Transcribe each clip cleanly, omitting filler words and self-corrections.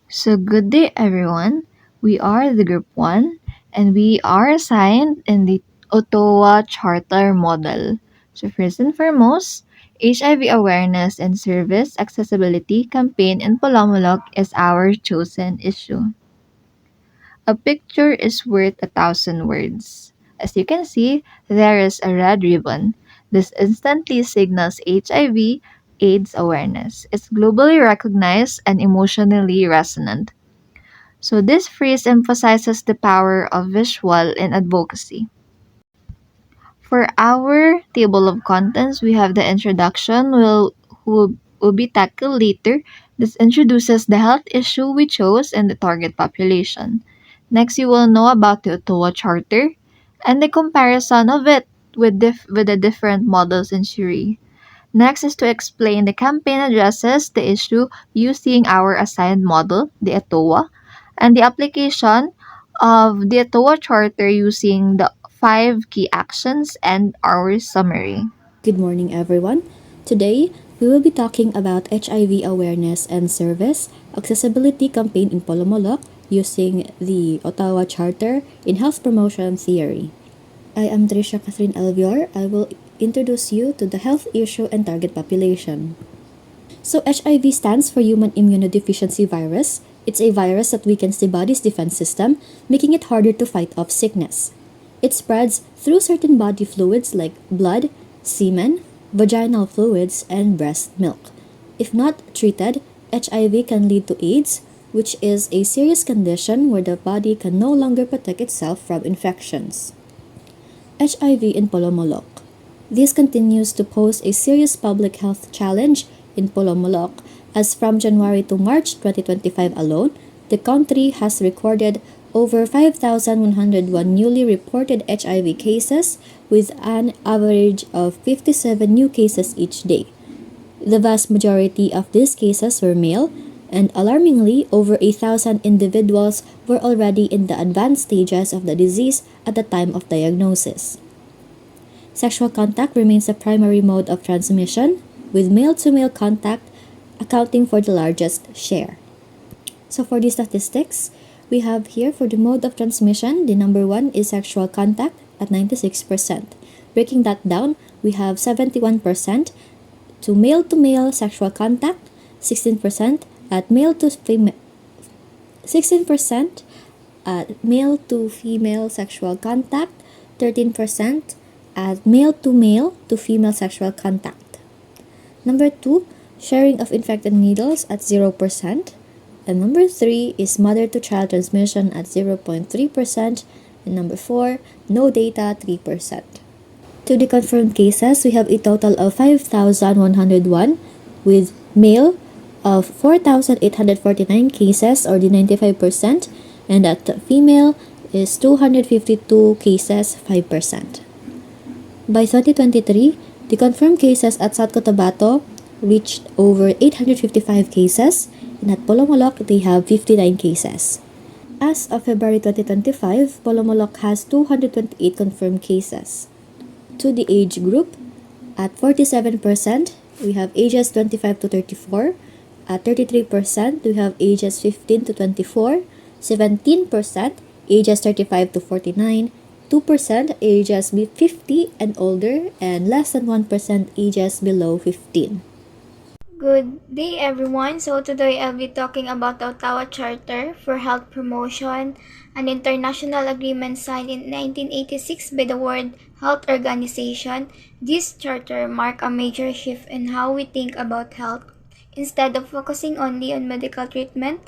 So, good day, everyone. We are the Group 1 and we are assigned in the Ottawa Charter Model. So, first and foremost, HIV awareness and service accessibility campaign in Palomolok is our chosen issue. A picture is worth a thousand words. As you can see, there is a red ribbon. This instantly signals HIV AIDS awareness. It's globally recognized and emotionally resonant. So this phrase emphasizes the power of visual in advocacy. For our table of contents, we have the introduction will be tackled later. This introduces the health issue we chose and the target population. Next, you will know about the Ottawa Charter and the comparison of it with the different models in Surrey. Next is to explain the campaign addresses the issue using our assigned model, the Ottawa, and the application of the Ottawa Charter using the five key actions and our summary. Good morning, everyone. Today, we will be talking about HIV awareness and service accessibility campaign in Polomolok using the Ottawa Charter in health promotion theory. I am Trisha Catherine Alvior. I will introduce you to the health issue and target population. So HIV stands for human immunodeficiency virus. It's a virus that weakens the body's defense system, making it harder to fight off sickness. It spreads through certain body fluids like blood, semen, vaginal fluids, and breast milk. If not treated, HIV can lead to AIDS, which is a serious condition where the body can no longer protect itself from infections. HIV in Polomolok. This continues to pose a serious public health challenge in Polomolok as from January to March 2025 alone, the country has recorded over 5,101 newly reported HIV cases with an average of 57 new cases each day. The vast majority of these cases were male, and alarmingly, over 1,000 individuals were already in the advanced stages of the disease at the time of diagnosis. Sexual contact remains the primary mode of transmission, with male-to-male contact accounting for the largest share. So for the statistics, we have here for the mode of transmission, the number one is sexual contact at 96%. Breaking that down, we have 71% to male sexual contact, 16% at male to female, 16% at male to female sexual contact, 13% at male to female sexual contact. Number 2, sharing of infected needles at 0%. And number 3 is mother to child transmission at 0.3%. And number 4, no data 3%. To the confirmed cases, we have a total of 5,101 with male of 4,849 cases or the 95%, and at female is 252 cases, 5%. By 2023, the confirmed cases at South Cotabato reached over 855 cases, and at Polomolok, they have 59 cases. As of February 2025, Polomolok has 228 confirmed cases. To the age group, at 47%, we have ages 25 to 34. At 33%, we have ages 15 to 24. 17% ages 35 to 49. 2% ages 50 and older, and less than 1% ages below 15. Good day, everyone. So today I'll be talking about the Ottawa Charter for Health Promotion, an international agreement signed in 1986 by the World Health Organization. This charter marked a major shift in how we think about health. Instead of focusing only on medical treatment,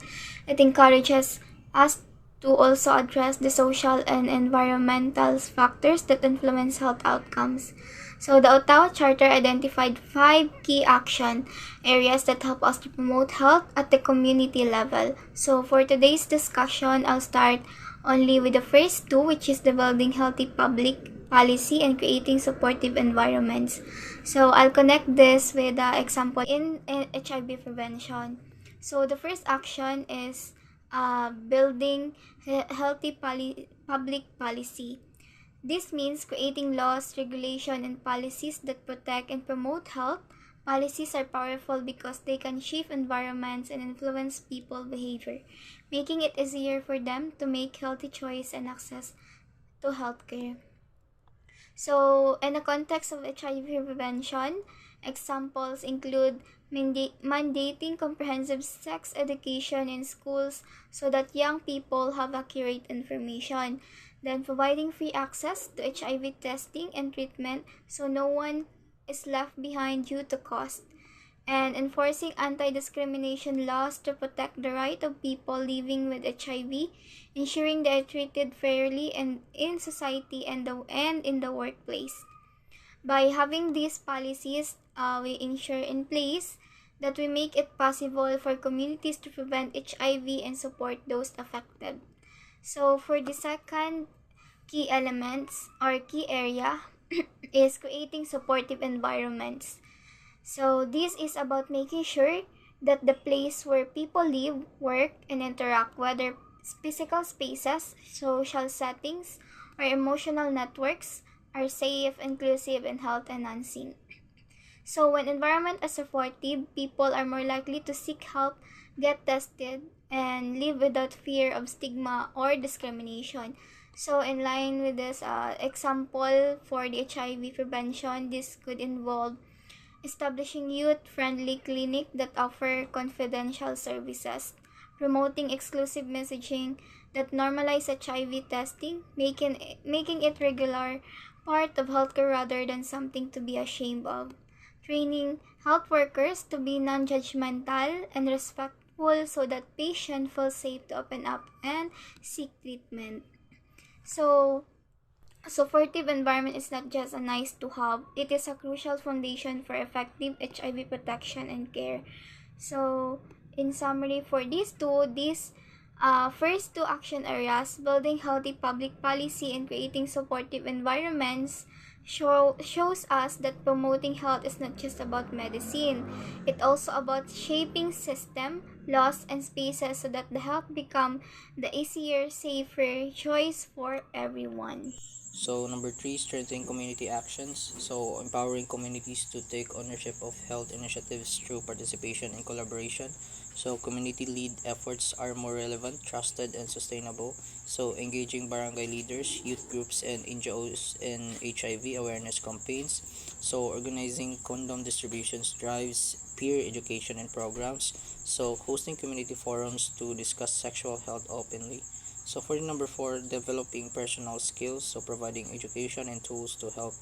it encourages us to also address the social and environmental factors that influence health outcomes. So the Ottawa Charter identified 5 key action areas that help us to promote health at the community level. So for today's discussion, I'll start only with the first two, which is the building healthy public policy and creating supportive environments. So I'll connect this with the example in HIV prevention. So the first action is building healthy public policy. This means creating laws, regulation, and policies that protect and promote health Policies are powerful because they can shape environments and influence people behavior, making it easier for them to make healthy choice and access to healthcare. So, in the context of HIV prevention, examples include mandating comprehensive sex education in schools so that young people have accurate information, then providing free access to HIV testing and treatment so no one is left behind due to cost, and enforcing anti-discrimination laws to protect the right of people living with HIV, ensuring they are treated fairly in society and in the workplace. By having these policies, we ensure in place that we make it possible for communities to prevent HIV and support those affected. So for the second key elements or key area is creating supportive environments. So this is about making sure that the place where people live, work, and interact, whether physical spaces, social settings, or emotional networks, are safe, inclusive, and health enhancing. So when environment is supportive, people are more likely to seek help, get tested, and live without fear of stigma or discrimination. So in line with this example for the HIV prevention, this could involve establishing youth-friendly clinics that offer confidential services, promoting exclusive messaging that normalize HIV testing, making it regular part of healthcare rather than something to be ashamed of, training health workers to be non-judgmental and respectful so that patients feel safe to open up and seek treatment. So, a supportive environment is not just a nice to have, it is a crucial foundation for effective HIV protection and care. So, in summary, for these first two action areas, building healthy public policy and creating supportive environments, shows us that promoting health is not just about medicine. It's also about shaping system, laws, and spaces so that the health become the easier, safer choice for everyone. So number three, strengthening community actions. So empowering communities to take ownership of health initiatives through participation and collaboration. So community lead efforts are more relevant, trusted, and sustainable. So engaging barangay leaders, youth groups, and NGOs in HIV awareness campaigns. So organizing condom distributions drives, peer education and programs. So hosting community forums to discuss sexual health openly. So for the number four, developing personal skills, so providing education and tools to help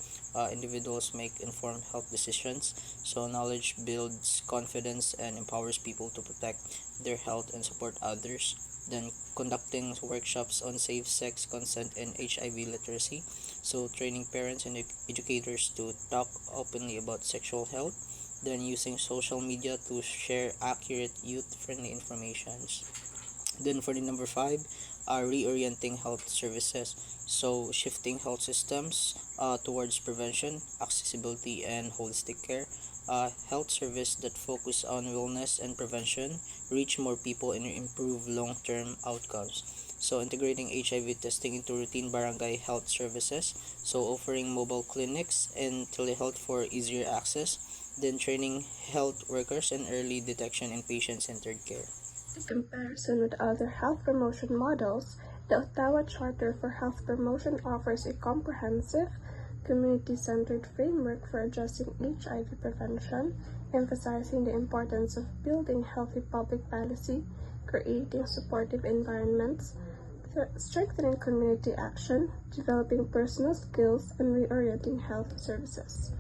individuals make informed health decisions. So knowledge builds confidence and empowers people to protect their health and support others. Then conducting workshops on safe sex, consent, and HIV literacy. So training parents and educators to talk openly about sexual health. Then using social media to share accurate youth-friendly information. Then for the number five, reorienting health services. So shifting health systems towards prevention, accessibility, and holistic care. Health service that focus on wellness and prevention reach more people and improve long-term outcomes. So integrating HIV testing into routine barangay health services. So offering mobile clinics and telehealth for easier access. Then training health workers and early detection in patient-centered care. In comparison with other health promotion models, the Ottawa Charter for Health Promotion offers a comprehensive, community-centered framework for addressing HIV prevention, emphasizing the importance of building healthy public policy, creating supportive environments, strengthening community action, developing personal skills, and reorienting health services.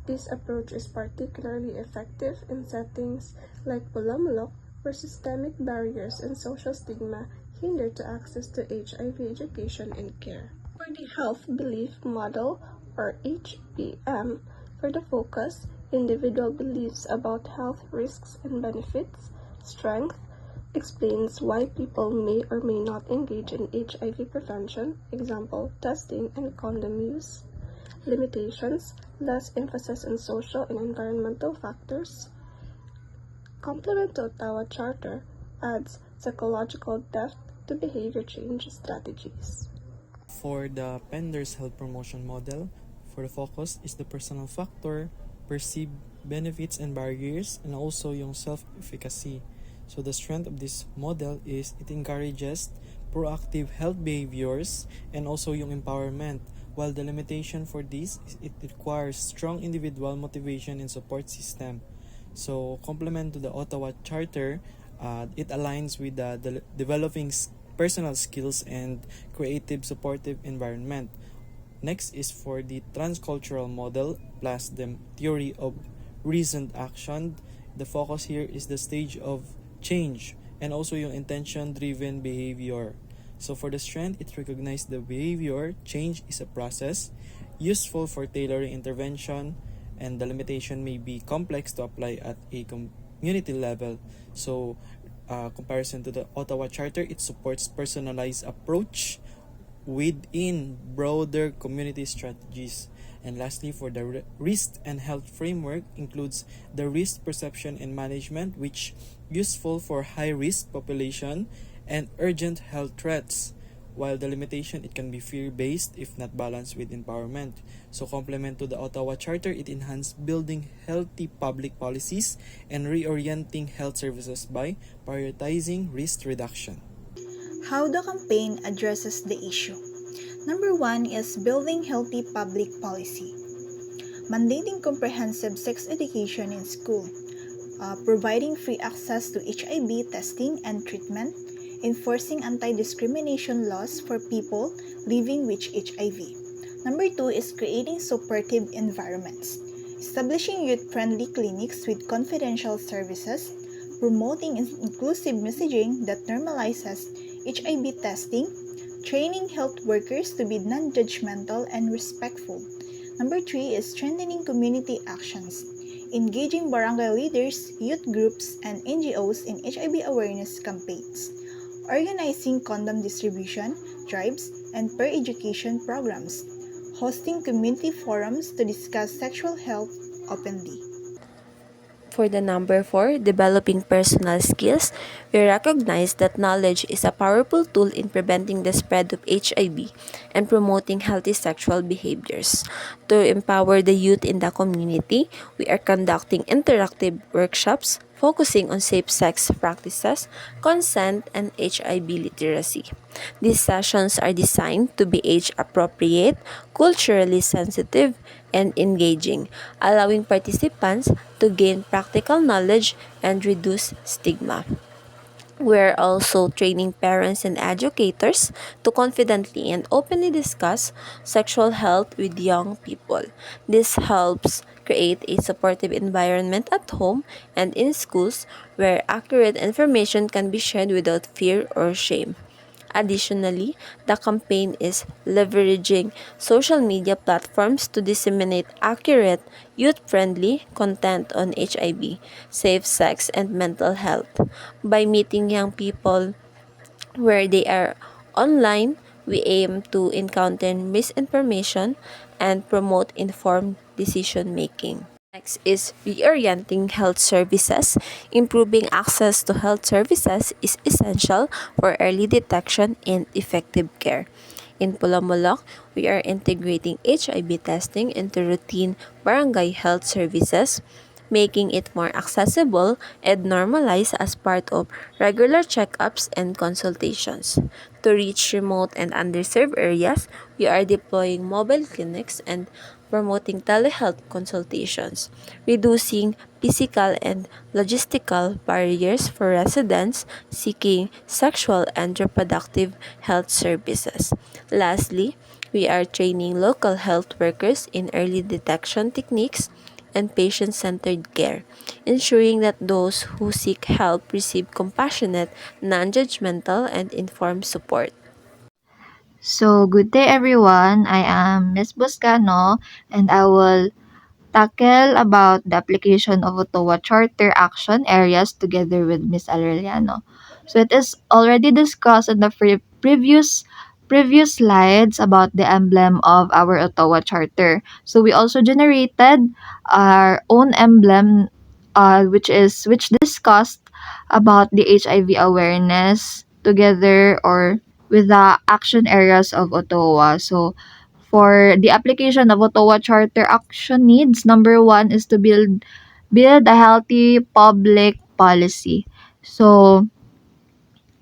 This approach is particularly effective in settings like Pulamulok, where systemic barriers and social stigma hinder to access to HIV education and care. For the Health Belief Model, or HBM, for the focus, individual beliefs about health risks and benefits, strength, explains why people may or may not engage in HIV prevention, example, testing and condom use, limitations, less emphasis on social and environmental factors. Complement to Ottawa Charter adds psychological depth to behavior change strategies. For the Pender's health promotion model, for the focus is the personal factor, perceived benefits and barriers, and also yung self-efficacy. So the strength of this model is it encourages proactive health behaviors and also yung empowerment. While the limitation for this is it requires strong individual motivation and support system. So complement to the Ottawa Charter, it aligns with the developing personal skills and creative supportive environment. Next is for the transcultural model plus the theory of reasoned action. The focus here is the stage of change and also yung intention-driven behavior. So for the strength, it recognizes the behavior change is a process useful for tailoring intervention, and the limitation may be complex to apply at a community level. So comparison to the Ottawa Charter, it supports personalized approach within broader community strategies. And lastly, for the risk and health framework includes the risk perception and management, which useful for high risk population and urgent health threats. While the limitation, it can be fear-based if not balanced with empowerment. So complement to the Ottawa Charter, it enhanced building healthy public policies and reorienting health services by prioritizing risk reduction. How the campaign addresses the issue. Number one is building healthy public policy, mandating comprehensive sex education in school, providing free access to HIV testing and treatment, enforcing anti-discrimination laws for people living with HIV. Number two is creating supportive environments, establishing youth-friendly clinics with confidential services, promoting inclusive messaging that normalizes HIV testing, training health workers to be non-judgmental and respectful. Number three is strengthening community actions, engaging barangay leaders, youth groups, and NGOs in HIV awareness campaigns, organizing condom distribution drives and per-education programs, hosting community forums to discuss sexual health openly. For the number 4, developing personal skills, we recognize that knowledge is a powerful tool in preventing the spread of HIV and promoting healthy sexual behaviors. To empower the youth in the community, we are conducting interactive workshops focusing on safe sex practices, consent, and HIV literacy. These sessions are designed to be age appropriate, culturally sensitive, and engaging, allowing participants to gain practical knowledge and reduce stigma. We're also training parents and educators to confidently and openly discuss sexual health with young people. This helps create a supportive environment at home and in schools where accurate information can be shared without fear or shame. Additionally, the campaign is leveraging social media platforms to disseminate accurate, youth-friendly content on HIV, safe sex, and mental health. By meeting young people where they are online, we aim to encounter misinformation and promote informed decision making. Next is reorienting health services. Improving access to health services is essential for early detection and effective care. In Pulamulok, we are integrating HIV testing into routine barangay health services, making it more accessible and normalized as part of regular checkups and consultations. To reach remote and underserved areas, we are deploying mobile clinics and promoting telehealth consultations, reducing physical and logistical barriers for residents seeking sexual and reproductive health services. Lastly, we are training local health workers in early detection techniques and patient centered care, ensuring that those who seek help receive compassionate, non judgmental, and informed support. So, good day everyone. I am Miss Buscano and I will tackle about the application of Ottawa Charter action areas together with Miss Aureliano. So it is already discussed in the previous slides about the emblem of our Ottawa Charter. So we also generated our own emblem, which discussed about the HIV awareness together or with the action areas of Ottawa. So for the application of Ottawa Charter action needs, number one is to build build a healthy public policy. So,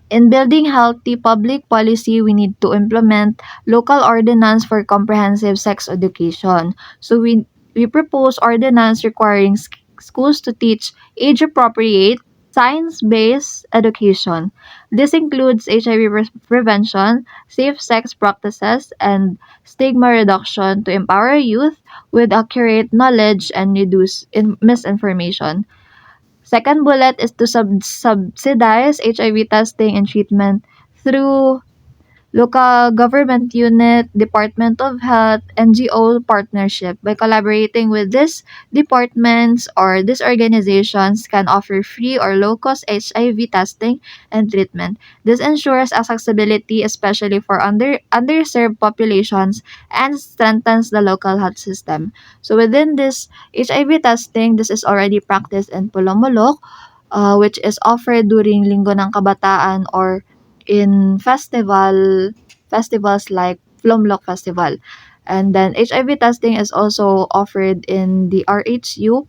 in building healthy public policy, we need to implement local ordinance for comprehensive sex education. So we propose ordinance requiring schools to teach age-appropriate, science-based education. This includes HIV prevention, safe sex practices, and stigma reduction to empower youth with accurate knowledge and reduce misinformation. Second bullet is to subsidize HIV testing and treatment through local government unit, Department of Health, NGO partnership. By collaborating with these departments or these organizations can offer free or low-cost HIV testing and treatment. This ensures accessibility, especially for underserved populations, and strengthens the local health system. So within this HIV testing, this is already practiced in Pulomolok, which is offered during Linggo ng Kabataan or in festivals like Flumlock Festival. And then HIV testing is also offered in the RHU,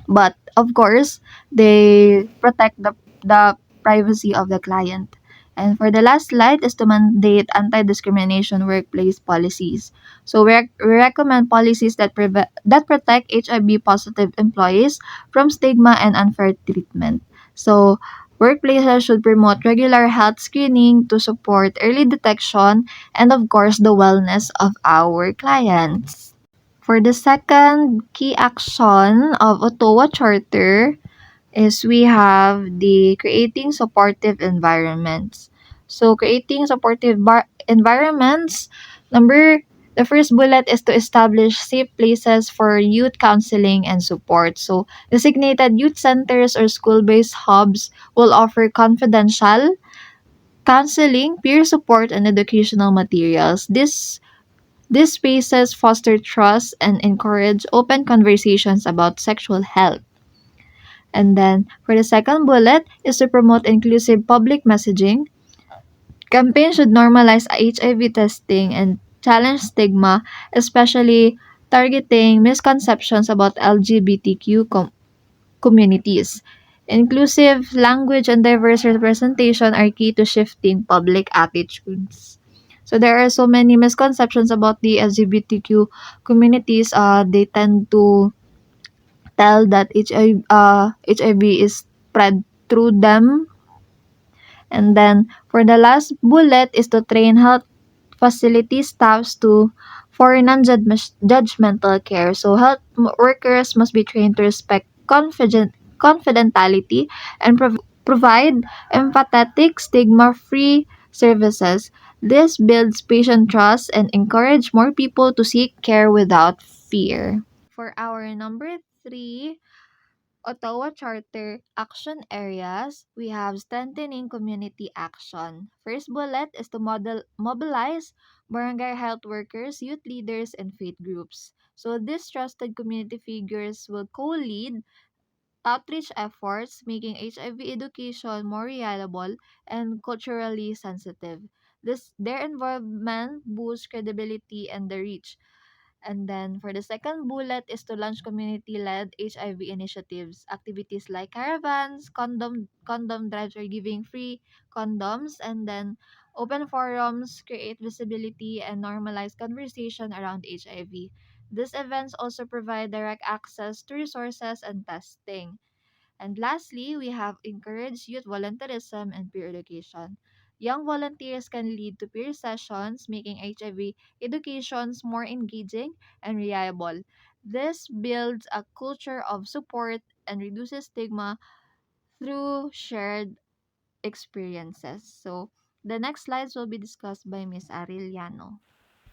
but of course, they protect the privacy of the client. And for the last slide is to mandate anti-discrimination workplace policies. So we recommend policies that protect HIV positive employees from stigma and unfair treatment. So workplaces should promote regular health screening to support early detection and of course the wellness of our clients. For the second key action of Ottawa Charter is we have the creating supportive environments. So creating supportive environments, the first bullet is to establish safe places for youth counseling and support. So designated youth centers or school-based hubs will offer confidential counseling, peer support, and educational materials. These spaces foster trust and encourage open conversations about sexual health. And then for the second bullet is to promote inclusive public messaging. Campaigns should normalize HIV testing and challenge stigma, especially targeting misconceptions about LGBTQ communities. Inclusive language and diverse representation are key to shifting public attitudes. So there are so many misconceptions about the LGBTQ communities. They tend to tell that HIV is spread through them. And then for the last bullet is to train health facility staffs to for non-judgmental care. So health workers must be trained to respect confidentiality and provide empathetic, stigma-free services. This builds patient trust and encourage more people to seek care without fear. For our number three, Ottawa Charter action areas, we have strengthening community action. First bullet is to mobilize barangay health workers, youth leaders, and faith groups. So these trusted community figures will co-lead outreach efforts, making HIV education more reliable and culturally sensitive. Their involvement boosts credibility and the reach. And then for the second bullet is to launch community-led HIV initiatives, activities like caravans, condom drives or giving free condoms, and then open forums, create visibility and normalize conversation around HIV. These events also provide direct access to resources and testing. And lastly, we have encouraged youth volunteerism and peer education. Young volunteers can lead to peer sessions, making HIV educations more engaging and reliable. This builds a culture of support and reduces stigma through shared experiences. So, the next slides will be discussed by Miss Ariliano.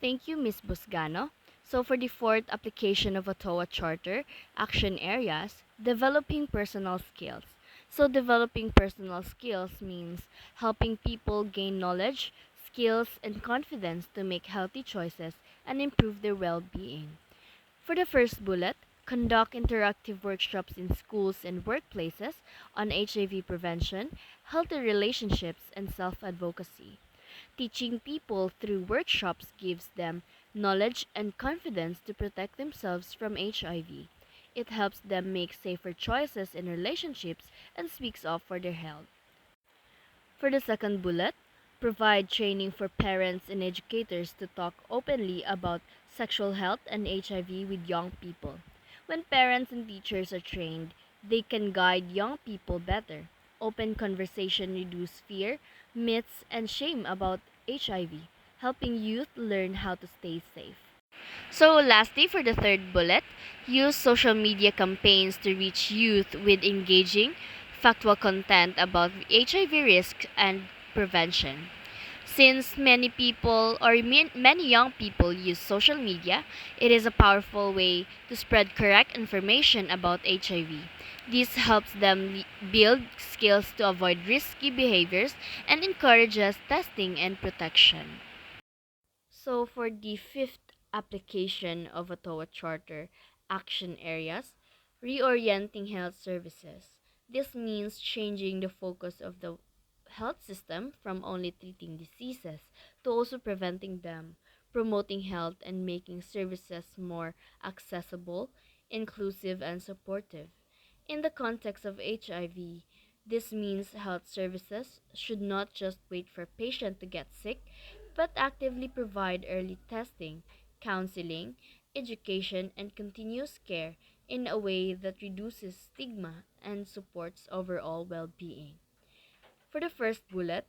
Thank you, Ms. Busgano. So for the fourth application of Ottawa Charter, action areas, developing personal skills. So developing personal skills means helping people gain knowledge, skills, and confidence to make healthy choices and improve their well-being. For the first bullet, conduct interactive workshops in schools and workplaces on HIV prevention, healthy relationships, and self-advocacy. Teaching people through workshops gives them knowledge and confidence to protect themselves from HIV. It helps them make safer choices in relationships and speaks up for their health. For the second bullet, provide training for parents and educators to talk openly about sexual health and HIV with young people. When parents and teachers are trained, they can guide young people better. Open conversation reduce fear, myths, and shame about HIV, helping youth learn how to stay safe. So, lastly, for the third bullet, use social media campaigns to reach youth with engaging, factual content about HIV risk and prevention. Since many people or many young people use social media, it is a powerful way to spread correct information about HIV. This helps them build skills to avoid risky behaviors and encourages testing and protection. So, for the fifth application of Ottawa Charter action areas, reorienting health services. This means changing the focus of the health system from only treating diseases to also preventing them, promoting health, and making services more accessible, inclusive, and supportive. In the context of HIV, this means health services should not just wait for patients to get sick, but actively provide early testing, counseling, education, and continuous care in a way that reduces stigma and supports overall well being. For the first bullet,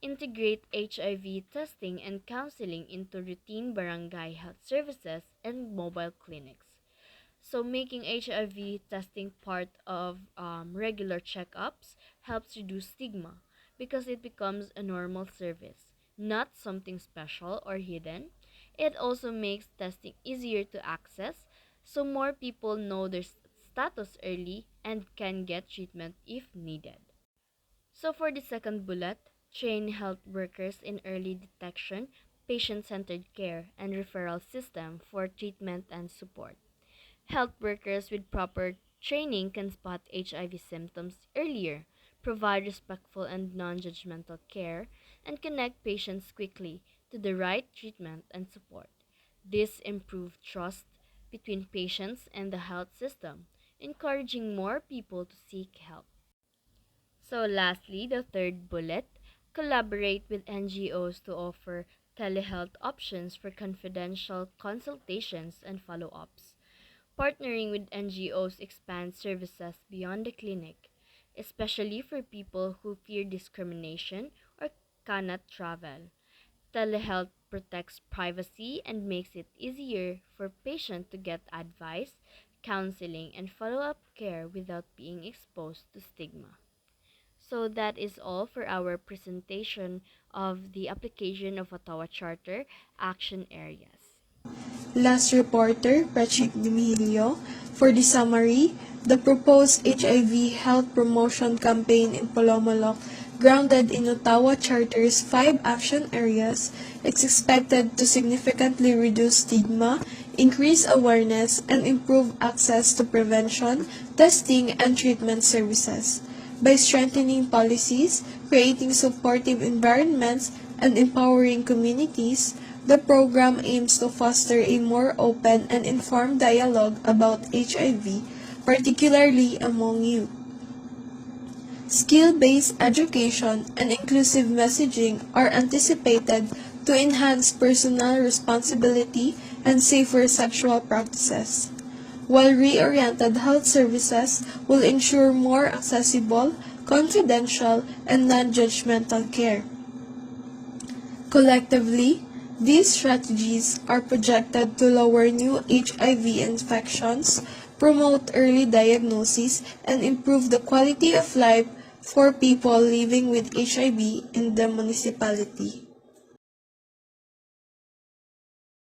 integrate HIV testing and counseling into routine barangay health services and mobile clinics. So, making HIV testing part of regular checkups helps reduce stigma because it becomes a normal service, not something special or hidden. It also makes testing easier to access, so more people know their status early and can get treatment if needed. So, for the second bullet, train health workers in early detection, patient centered care, and referral system for treatment and support. Health workers with proper training can spot HIV symptoms earlier, provide respectful and non judgmental care, and connect patients quickly to the right treatment and support. This improves trust between patients and the health system, encouraging more people to seek help. So, lastly, the third bullet, collaborate with NGOs to offer telehealth options for confidential consultations and follow ups. Partnering with NGOs expands services beyond the clinic, especially for people who fear discrimination or cannot travel. Telehealth protects privacy and makes it easier for patients to get advice, counseling, and follow up care without being exposed to stigma. So that is all for our presentation of the application of Ottawa Charter action areas. Last reporter, Patrick Dimilio, for the summary, the proposed HIV health promotion campaign in Polomolok, grounded in Ottawa Charter's 5 action areas, is expected to significantly reduce stigma, increase awareness, and improve access to prevention, testing, and treatment services. By strengthening policies, creating supportive environments, and empowering communities, the program aims to foster a more open and informed dialogue about HIV, particularly among youth. Skill-based education and inclusive messaging are anticipated to enhance personal responsibility and safer sexual practices, while reoriented health services will ensure more accessible, confidential, and non-judgmental care. Collectively, these strategies are projected to lower new HIV infections, promote early diagnosis, and improve the quality of life for people living with HIV in the municipality.